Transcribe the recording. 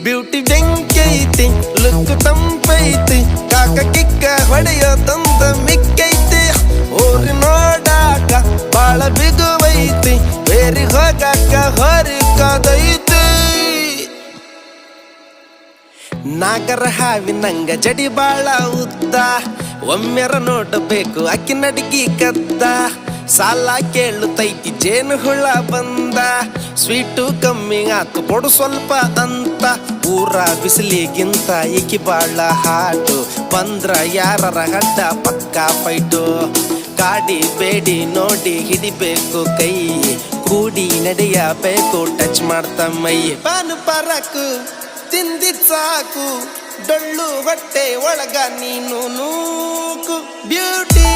beauty ಬೆಂಕೈತಿ look ತಂಪೈತಿ ಕಾಕ ಕಿಕ್ಕ ಹೊಡೆಯೋ ತಂದ ಮಿಕ್ಕೈತಿ ಊರಿ ನೋಡಾಕ ಬಾಳ ಬಿಗುವೈತಿ ಬೇರಿ ಹೋಗಾಕ ಹೊರಿ ಕಾದೈತಿ ನಾಗರ ಹಾವಿನಂಗ ಜಡಿ ಬಾಳ ಉದ್ದ ಒಮ್ಮೆರ ನೋಡಬೇಕು ಅಕ್ಕಿ ನಡಿಗಿ ಕದ್ದ ಸಾಲ ಕೇಳುತ್ತೈತಿ ಜೇನು ಹುಳ ಬಂದ ಸ್ವೀಟು ಕಮ್ಮಿ ಆತು ಕೊಡು ಸ್ವಲ್ಪ ಅಂತ ಊರ ಬಿಸಿಲಿಗಿಂತ ಏಕಿ ಬಾಳ ಹಾಟು ಬಂದ್ರ ಯಾರರ ಹಡ್ಡ ಪಕ್ಕ ಫೈಟು ಕಾಡಿ ಬೇಡಿ ನೋಡಿ ಹಿಡಿಬೇಕು ಕೈ ಕೂಡಿ ನಡೆಯಬೇಕು ಟಚ್ ಮಾಡ್ತ ಮೈ ಪಾನು ಪರಕು ತಿಂದಿದ್ ಸಾಕು ಡೊಳ್ಳು ಹೊಟ್ಟೆ ಒಳಗ ನೀನು ನೂಕು ಬ್ಯೂಟಿ